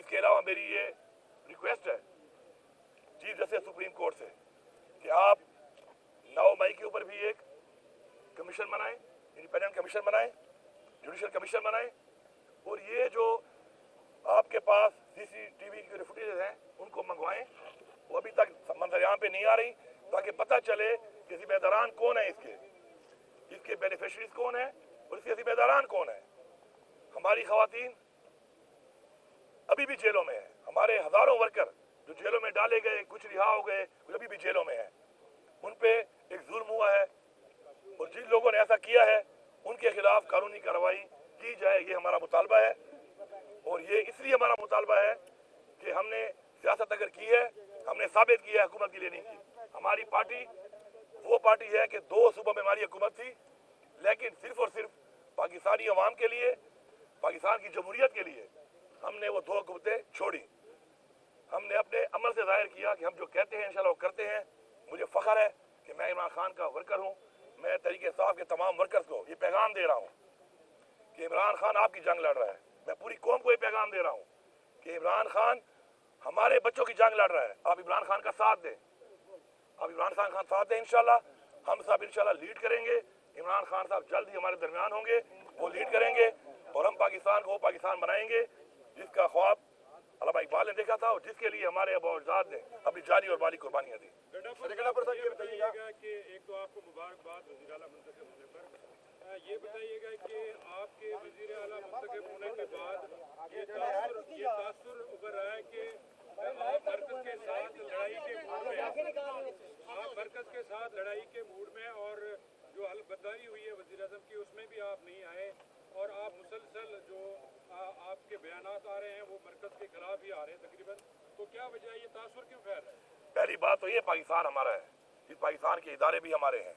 इसके अलावा मेरी ये रिक्वेस्ट है चीफ जस्टिस सुप्रीम कोर्ट से कि आप 9 मई के ऊपर भी एक कमीशन बनाएं, इंडिपेंडेंट कमीशन बनाएं, जुडिशियल कमीशन बनाएं, और ये जो आपके पास सीसीटीवी की फुटेज हैं उनको मंगवाएं। वो अभी तक मंजर-ए-आम पे नहीं आ रही, ताकि पता चले कि जिम्मेदारान कौन है, इसके बेनिफिशरीज कौन है और इसके जिम्मेदारान कौन है। हमारी खवातीन अभी भी जेलों में है, हमारे हजारों वर्कर जो जेलों में डाले गए, कुछ रिहा हो गए, कुछ अभी भी जेलों में है। उन पे एक जुल्म हुआ है और जिन लोगों ने ऐसा किया है उनके खिलाफ कानूनी कार्रवाई की जाए, ये हमारा मुतालबा है। और ये इसलिए हमारा मुतालबा है कि हमने सियासत अगर की है, हमने साबित किया है हुकूमत के लिए नहीं की। हमारी पार्टी वो पार्टी है कि 2 सूबों में हमारी हुकूमत थी, लेकिन सिर्फ और सिर्फ पाकिस्तानी अवाम के लिए, पाकिस्तान की जमहूरियत के लिए हमने वो 2 हुकूमतें छोड़ी। हमने अपने अमल से जाहिर किया कि हम जो कहते हैं इंशाल्लाह वो करते हैं। मुझे फख्र है कि मैं इमरान खान का वर्कर हूँ। मैं तहरीक इंसाफ के तमाम वर्कर्स को ये पैगाम दे रहा हूँ कि इमरान खान आपकी जंग लड़ रहा है। मैं पूरी कौम को ये पैगाम दे रहा हूँ कि इमरान खान हमारे बच्चों की जंग लड़ रहा है। आप इमरान खान का साथ दें, आप इमरान खान का साथ दें। इंशाल्लाह हम सब इंशाल्लाह लीड करेंगे। इमरान खान साहब जल्द ही हमारे दरमियान होंगे, वो लीड करेंगे और हम पाकिस्तान को वो पाकिस्तान बनाएंगे जिसका ख्वाब अल्लामा इकबाल ने देखा था और जिसके लिए हमारे अबूजाद ने अपनी जानी और माली कुर्बानियां दी। कि एक तो आपको मुबारकबाद वज़ीर आला मुंतखब होने पर, ये बताइएगा कि आपके वज़ीर आला मुंतखब होने के बाद ये तासुर उभर रहा है कि आप मरकज़ के साथ लड़ाई के मूड में, आप मरकज़ के साथ लड़ाई के मूड में, और जो हलफबर्दारी हुई है वज़ीर आज़म की उसमें भी आप नहीं आए, और आप मुसलसल जो आपके बयानात आ रहे हैं वो मरकज़ के खिलाफ ही आ रहे हैं तकरीबन। तो क्या वजह है, ये तासुर क्यों फैल रहा है? पहली बात तो ये पाकिस्तान हमारा है, इस पाकिस्तान के इदारे भी हमारे हैं।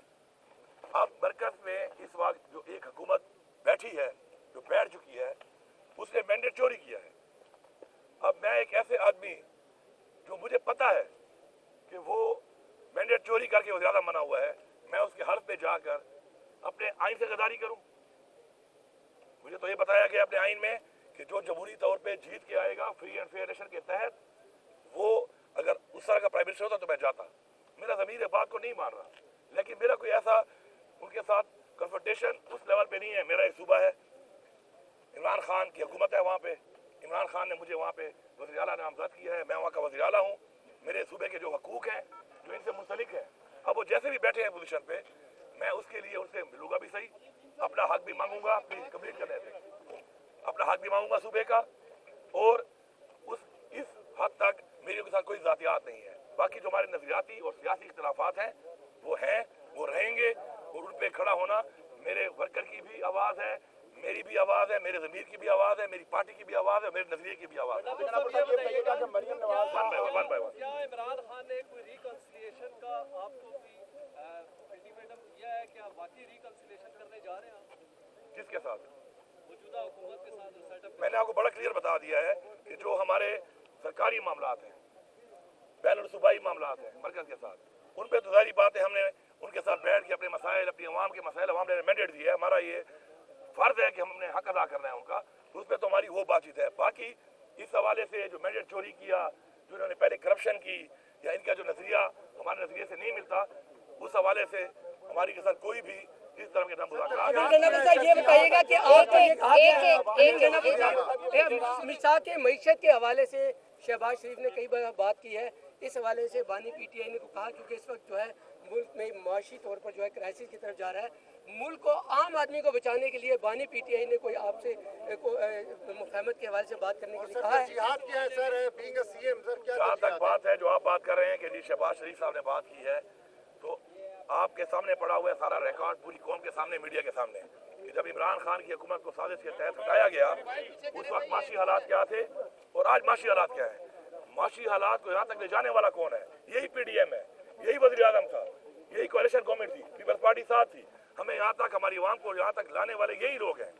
अब मरकज में इस वक्त जो एक हुकूमत बैठी है, जो बैठ चुकी है, उसने मैंडेट चोरी किया है। अब मैं एक ऐसे आदमी जो मुझे पता है कि वो मैंडेट चोरी करके वो ज्यादा मना हुआ है, मैं उसके हल्फ पे जाकर अपने आइन से गद्दारी करूं? मुझे तो ये बताया गया अपने आइन में कि जो जमहूरी तौर पे जीत के आएगा फ्री एंड फेयर इलेक्शन के तहत, वो अगर उस तरह का प्राइम मिनिस्टर होता तो मैं जाता। मेरा ज़मीर बात को नहीं मान रहा, लेकिन मेरा कोई ऐसा उनके साथ कन्फ्रंटेशन उस लेवल पे नहीं है। मेरा एक सूबा है, इमरान खान की हुकूमत है, वहाँ पे इमरान खान ने मुझे वहाँ पे वज़ीर आला नामज़द किया है, मैं वहाँ का वज़ीर आला हूँ। मेरे सूबे के जो हकूक़ हैं, जो इनसे मुंसलिक हैं, अब वो जैसे भी बैठे हैं पोजीशन पे, मैं उसके लिए उनसे मिलूंगा भी सही, अपना हक भी मांगूंगा, प्लीज कंप्लीट करने दें, अपना हक भी मांगूंगा सूबे का, और इस हद तक मेरे के साथ कोई ज़ातियात नहीं है। बाकी जो हमारे नजरियाती और सियासी इख्तिलाफात हैं, वो रहेंगे, और उन पर खड़ा होना मेरे वर्कर की भी आवाज़ है, मेरी भी आवाज़ है, मेरे ज़मीर की भी आवाज़ है, मेरी पार्टी की भी आवाज़ है, मेरे नजरिए की भी आवाज़ है। इमरान खान ने कोई रिकंसिलिएशन का आपको अल्टीमेटम दिया है कि आप वाकई रिकंसिलिएशन करने जा रहे हैं? किसके साथ? मौजूदा हुकूमत के साथ सेटअप। मैंने आपको बड़ा क्लियर बता दिया है कि जो हमारे सरकारी मामलात हैं, बैनुल सूबाई मामलात हैं मरकज के साथ, उन पे तो जाहिर बात है हमने उनके साथ बैठ के अपने मसाइल, अपनी अवाम के मसाइल, अवाम ने मैंडेट दिया है, हमारा ये फर्ज है कि हमने हक अदा करना है उनका, तो उस पर तो हमारी वो बातचीत है। बाकी इस हवाले से जो मैंडेट चोरी किया, जो इन्होंने पहले करप्शन की, या इनका जो नजरिया हमारे नजरिए से नहीं मिलता, उस हवाले से हमारी के साथ कोई भी इस तरह के ये बताइएगा कि मिसाल के मईशत के हवाले से शहबाज शरीफ ने कई बार बात की है, इस हवाले से बानी पीटीआई ने कहा, क्योंकि इस वक्त जो है मुल्क में माशी तौर पर जो है क्राइसिस की तरफ जा रहा है, मुल्क को आम आदमी को बचाने के लिए बानी पीटीआई ने कोई आपसे मुफाहमत के हवाले से बात करने के लिए कहा है? जहाँ तक बात है जो आप बात कर रहे हैं कि जी शहबाज शरीफ साहब ने बात की है, तो आपके सामने पड़ा हुआ है सारा रिकॉर्ड, पूरी कौम के सामने, मीडिया के सामने, कि जब इमरान खान की हुकूमत को साजिश के तहत हटाया गया, उस वक्त माशी हालात क्या थे और आज माशी हालात क्या है। माशी हालात को यहाँ तक ले जाने वाला कौन है? यही पीडीएम है, यही वज़ीर आज़म था, यही कोalition गवर्नमेंट थी, पीपल्स पार्टी साथ थी। हमें यहाँ तक, हमारी आवाम को यहाँ तक लाने वाले यही लोग हैं।